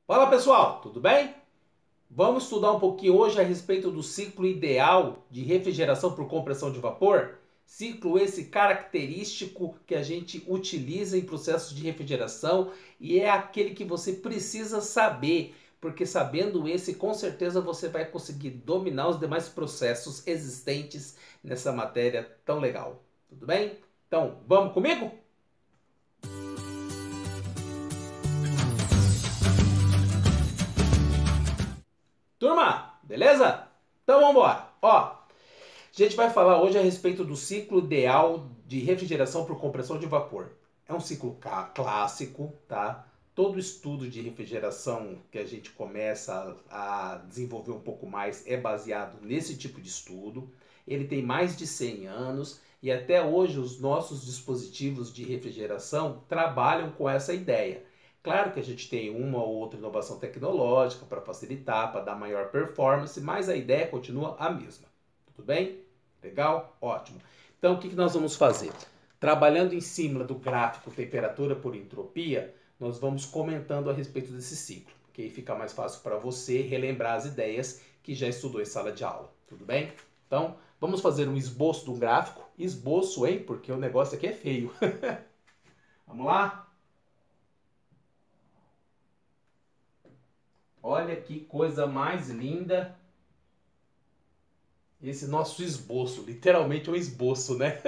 Fala pessoal, tudo bem? Vamos estudar um pouquinho hoje a respeito do ciclo ideal de refrigeração por compressão de vapor. Ciclo esse característico que a gente utiliza em processos de refrigeração e é aquele que você precisa saber, porque sabendo esse, com certeza você vai conseguir dominar os demais processos existentes nessa matéria tão legal. Tudo bem? Então, vamos comigo? Turma, beleza? Então vamos embora. Ó, a gente vai falar hoje a respeito do ciclo ideal de refrigeração por compressão de vapor. É um ciclo clássico, tá? Todo estudo de refrigeração que a gente começa a desenvolver um pouco mais é baseado nesse tipo de estudo. Ele tem mais de 100 anos e até hoje os nossos dispositivos de refrigeração trabalham com essa ideia. Claro que a gente tem uma ou outra inovação tecnológica para facilitar, para dar maior performance, mas a ideia continua a mesma. Tudo bem? Legal? Ótimo. Então, o que nós vamos fazer? Trabalhando em cima do gráfico temperatura por entropia, nós vamos comentando a respeito desse ciclo, que aí fica mais fácil para você relembrar as ideias que já estudou em sala de aula. Tudo bem? Então, vamos fazer um esboço do gráfico. Esboço, hein? Porque o negócio aqui é feio. Vamos lá? Olha que coisa mais linda esse nosso esboço. Literalmente um esboço, né?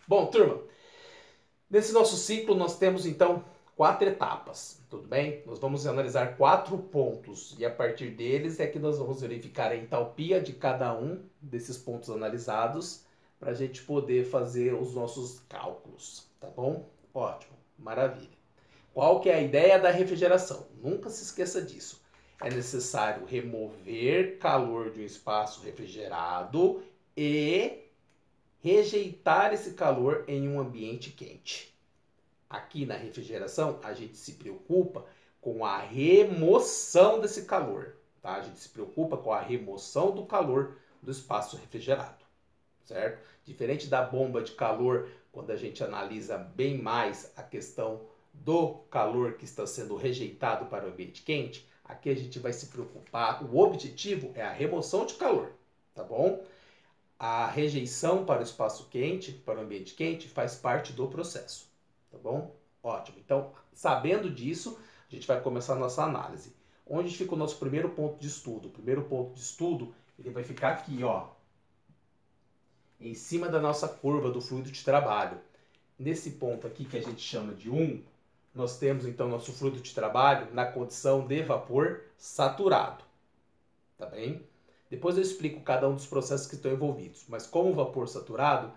Bom, turma, nesse nosso ciclo nós temos então 4 etapas, tudo bem? Nós vamos analisar 4 pontos e a partir deles é que nós vamos verificar a entalpia de cada um desses pontos analisados para a gente poder fazer os nossos cálculos, tá bom? Ótimo, maravilha. Qual que é a ideia da refrigeração? Nunca se esqueça disso. É necessário remover calor de um espaço refrigerado e rejeitar esse calor em um ambiente quente. Aqui na refrigeração, a gente se preocupa com a remoção desse calor, tá? A gente se preocupa com a remoção do calor do espaço refrigerado, certo? Diferente da bomba de calor, quando a gente analisa bem mais a questão do calor que está sendo rejeitado para o ambiente quente, aqui a gente vai se preocupar, o objetivo é a remoção de calor, tá bom? A rejeição para o espaço quente, para o ambiente quente, faz parte do processo, tá bom? Ótimo. Então, sabendo disso, a gente vai começar a nossa análise. Onde fica o nosso primeiro ponto de estudo? O primeiro ponto de estudo, ele vai ficar aqui, ó, em cima da nossa curva do fluido de trabalho. Nesse ponto aqui que a gente chama de 1, nós temos então nosso fluido de trabalho na condição de vapor saturado, tá bem? Depois eu explico cada um dos processos que estão envolvidos, mas como vapor saturado,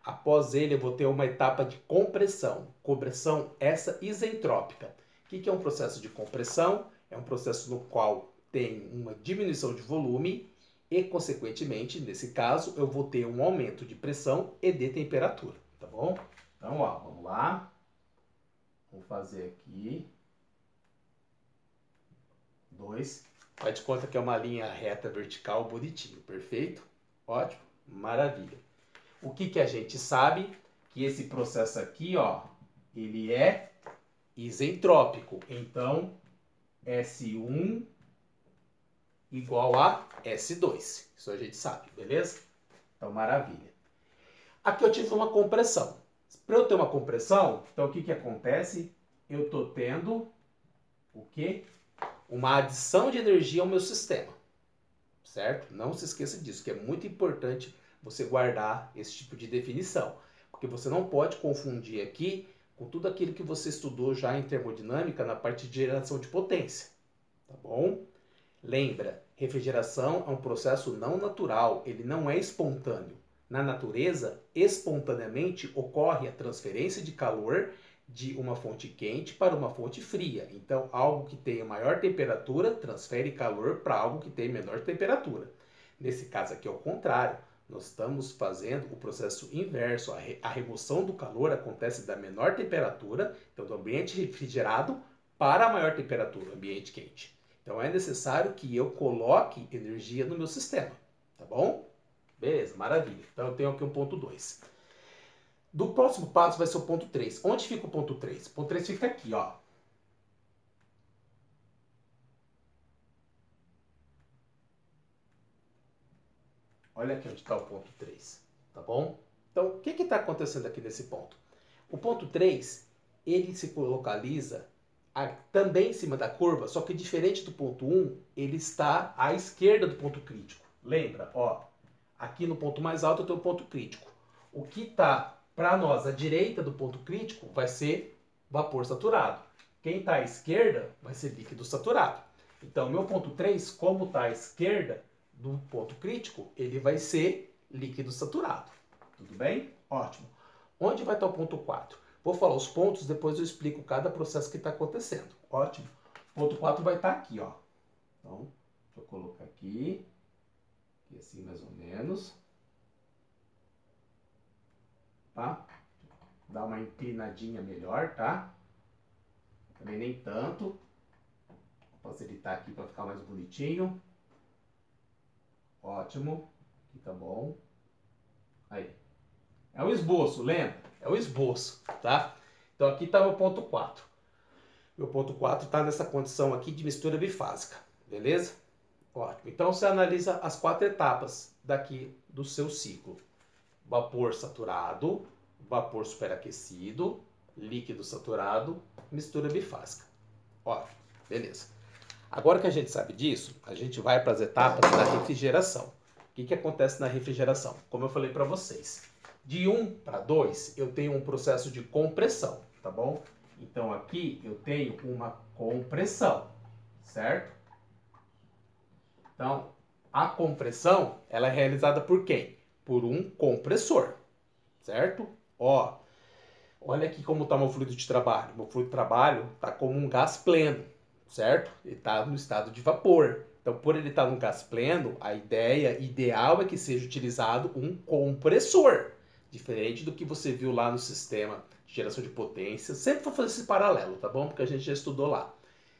após ele eu vou ter uma etapa de compressão. Compressão essa isentrópica. O que é um processo de compressão? É um processo no qual tem uma diminuição de volume e, consequentemente, nesse caso, eu vou ter um aumento de pressão e de temperatura, tá bom? Então, ó, vamos lá. Vou fazer aqui 2. Faz de conta que é uma linha reta vertical bonitinho, perfeito? Ótimo, maravilha. O que a gente sabe? Que esse processo aqui, ó, ele é isentrópico. Então, S1 igual a S2. Isso a gente sabe, beleza? Então, maravilha. Aqui eu tive uma compressão. Para eu ter uma compressão, então o que acontece? Eu estou tendo o quê? Uma adição de energia ao meu sistema, certo? Não se esqueça disso, que é muito importante você guardar esse tipo de definição, porque você não pode confundir aqui com tudo aquilo que você estudou já em termodinâmica na parte de geração de potência, tá bom? Lembra, refrigeração é um processo não natural, ele não é espontâneo. Na natureza, espontaneamente ocorre a transferência de calor de uma fonte quente para uma fonte fria. Então, algo que tenha maior temperatura transfere calor para algo que tem menor temperatura. Nesse caso aqui é o contrário. Nós estamos fazendo o processo inverso. A remoção do calor acontece da menor temperatura, então do ambiente refrigerado, para a maior temperatura, ambiente quente. Então é necessário que eu coloque energia no meu sistema, tá bom? Beleza, maravilha. Então eu tenho aqui um ponto 2. Do próximo passo vai ser o ponto 3. Onde fica o ponto 3? O ponto 3 fica aqui, ó. Olha aqui onde está o ponto 3, tá bom? Então, o que está acontecendo aqui nesse ponto? O ponto 3, ele se localiza também em cima da curva, só que diferente do ponto 1, ele está à esquerda do ponto crítico. Lembra? Ó, aqui no ponto mais alto eu tenho o ponto crítico. O que está para nós à direita do ponto crítico vai ser vapor saturado. Quem está à esquerda vai ser líquido saturado. Então, meu ponto 3, como está à esquerda do ponto crítico, ele vai ser líquido saturado. Tudo bem? Ótimo. Onde vai estar o ponto 4? Vou falar os pontos, depois eu explico cada processo que está acontecendo. Ótimo. O ponto 4 vai estar aqui, ó. Então, deixa eu colocar aqui assim mais ou menos. Tá? Dá uma inclinadinha melhor, tá? Também nem tanto. Vou facilitar aqui para ficar mais bonitinho. Ótimo. Aqui tá bom. Aí. É o esboço, lembra? É o esboço, tá? Então aqui está o meu ponto 4. Meu ponto 4 está nessa condição aqui de mistura bifásica, beleza? Ótimo. Então você analisa as 4 etapas daqui do seu ciclo. Vapor saturado, vapor superaquecido, líquido saturado, mistura bifásica. Ótimo, beleza. Agora que a gente sabe disso, a gente vai para as etapas da refrigeração. O que acontece na refrigeração? Como eu falei para vocês, de 1 para 2 eu tenho um processo de compressão, tá bom? Então aqui eu tenho uma compressão, certo? Então, a compressão, ela é realizada por quem? Por um compressor, certo? Ó, olha aqui como está meu fluido de trabalho. Meu fluido de trabalho está como um gás pleno, certo? Ele está no estado de vapor. Então, por ele estar no gás pleno, a ideia ideal é que seja utilizado um compressor. Diferente do que você viu lá no sistema de geração de potência. Sempre vou fazer esse paralelo, tá bom? Porque a gente já estudou lá.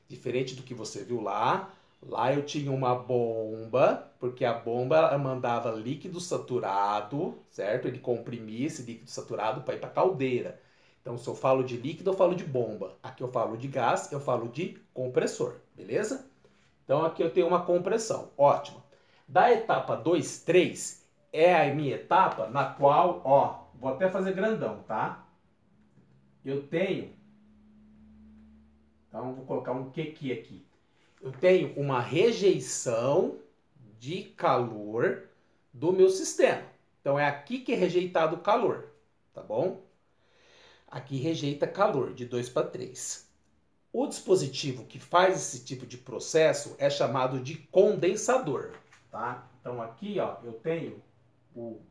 Diferente do que você viu lá, lá eu tinha uma bomba, porque a bomba ela mandava líquido saturado, certo? Ele comprimia esse líquido saturado para ir para a caldeira. Então, se eu falo de líquido, eu falo de bomba. Aqui eu falo de gás, eu falo de compressor, beleza? Então, aqui eu tenho uma compressão, ótimo. Da etapa 2, 3, é a minha etapa na qual, ó, vou até fazer grandão, tá? Eu tenho, então vou colocar um QQ aqui. Eu tenho uma rejeição de calor do meu sistema. Então é aqui que é rejeitado o calor, tá bom? Aqui rejeita calor, de 2 para 3. O dispositivo que faz esse tipo de processo é chamado de condensador, tá? Então aqui, ó, eu tenho o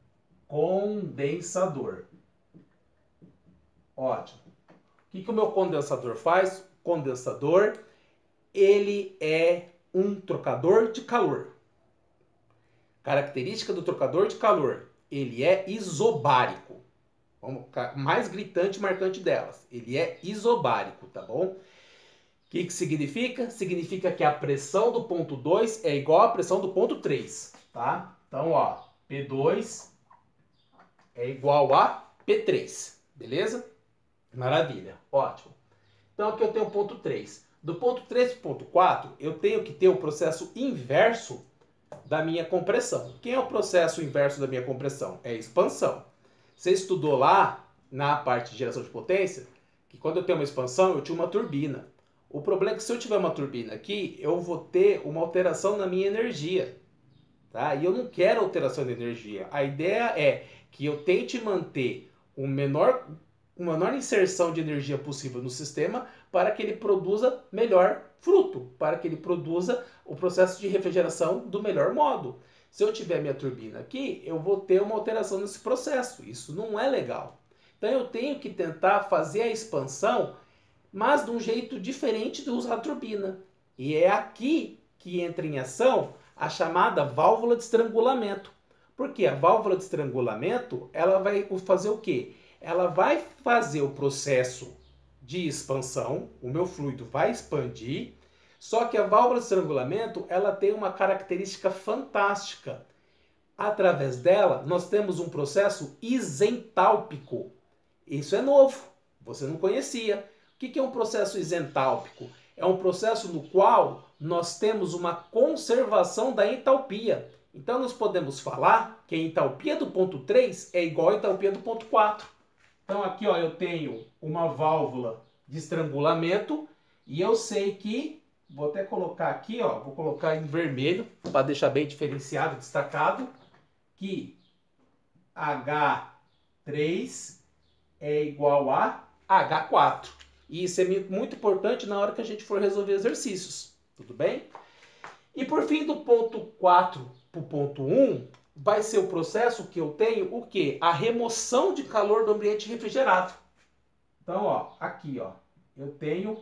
condensador. Ótimo. O que o meu condensador faz? O condensador, ele é um trocador de calor. Característica do trocador de calor, ele é isobárico. Vamos ficar mais gritante e marcante delas. Ele é isobárico, tá bom? O que significa? Significa que a pressão do ponto 2 é igual à pressão do ponto 3, tá? Então, ó, P2 é igual a P3, beleza? Maravilha, ótimo. Então aqui eu tenho o ponto 3. Do ponto 3 para o ponto 4, eu tenho que ter o processo inverso da minha compressão. Quem é o processo inverso da minha compressão? É a expansão. Você estudou lá, na parte de geração de potência, que quando eu tenho uma expansão, eu tinha uma turbina. O problema é que se eu tiver uma turbina aqui, eu vou ter uma alteração na minha energia. Tá? E eu não quero alteração de energia. A ideia é que eu tente manter uma menor inserção de energia possível no sistema para que ele produza melhor fruto, para que ele produza o processo de refrigeração do melhor modo. Se eu tiver minha turbina aqui, eu vou ter uma alteração nesse processo. Isso não é legal. Então eu tenho que tentar fazer a expansão, mas de um jeito diferente de usar a turbina. E é aqui que entra em ação a chamada válvula de estrangulamento. Porque a válvula de estrangulamento, ela vai fazer o quê? Ela vai fazer o processo de expansão, o meu fluido vai expandir, só que a válvula de estrangulamento, ela tem uma característica fantástica. Através dela, nós temos um processo isentálpico. Isso é novo, você não conhecia. O que é um processo isentálpico? É um processo no qual nós temos uma conservação da entalpia. Então, nós podemos falar que a entalpia do ponto 3 é igual à entalpia do ponto 4. Então, aqui ó, eu tenho uma válvula de estrangulamento e eu sei que, vou até colocar aqui, ó, vou colocar em vermelho para deixar bem diferenciado, destacado, que H3 é igual a H4. E isso é muito importante na hora que a gente for resolver exercícios, tudo bem? E por fim, do ponto 4 para o ponto 1, vai ser o processo que eu tenho, o quê? A remoção de calor do ambiente refrigerado. Então, ó, aqui, ó, eu tenho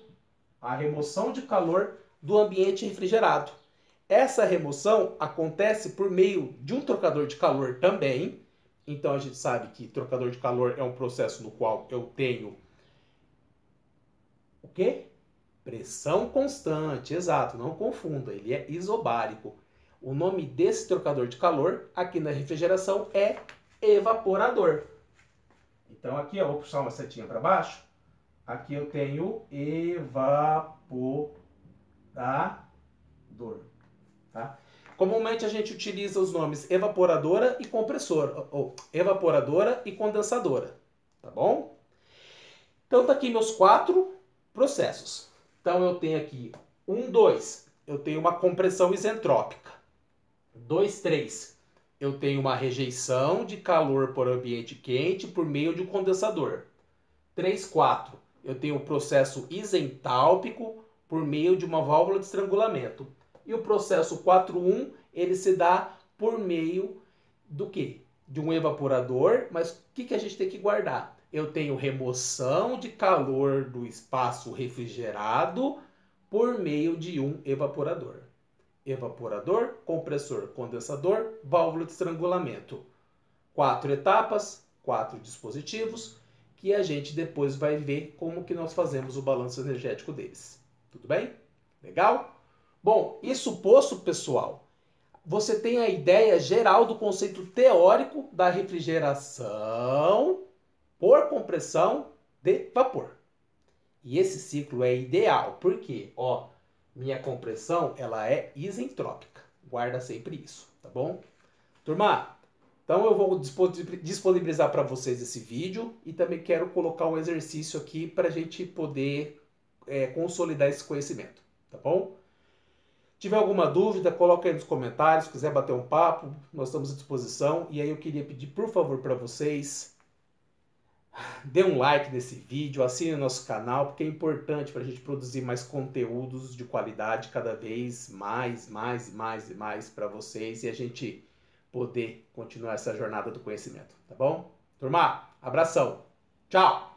a remoção de calor do ambiente refrigerado. Essa remoção acontece por meio de um trocador de calor também. Então, a gente sabe que trocador de calor é um processo no qual eu tenho o quê? Pressão constante, exato, não confunda, ele é isobárico. O nome desse trocador de calor aqui na refrigeração é evaporador. Então aqui eu vou puxar uma setinha para baixo. Aqui eu tenho evaporador. Tá? Comumente a gente utiliza os nomes evaporadora e compressora, ou evaporadora e condensadora. Tá bom? Então tá aqui meus 4 processos. Então eu tenho aqui 1, 2, eu tenho uma compressão isentrópica. 2, 3, eu tenho uma rejeição de calor por ambiente quente por meio de um condensador. 3, 4, eu tenho um processo isentálpico por meio de uma válvula de estrangulamento. E o processo 4.1, ele se dá por meio do quê? De um evaporador, mas o que a gente tem que guardar? Eu tenho remoção de calor do espaço refrigerado por meio de um evaporador. Evaporador, compressor, condensador, válvula de estrangulamento. 4 etapas, 4 dispositivos, que a gente depois vai ver como que nós fazemos o balanço energético deles. Tudo bem? Legal? Bom, isso posto, pessoal, você tem a ideia geral do conceito teórico da refrigeração por compressão de vapor. E esse ciclo é ideal, porque, ó, minha compressão, ela é isentrópica. Guarda sempre isso, tá bom? Turma, então eu vou disponibilizar para vocês esse vídeo e também quero colocar um exercício aqui para a gente poder consolidar esse conhecimento, tá bom? Se tiver alguma dúvida, coloca aí nos comentários, se quiser bater um papo, nós estamos à disposição. E aí eu queria pedir, por favor, para vocês, dê um like nesse vídeo, assine o nosso canal, porque é importante para a gente produzir mais conteúdos de qualidade cada vez mais para vocês e a gente poder continuar essa jornada do conhecimento, tá bom? Turma, abração, tchau!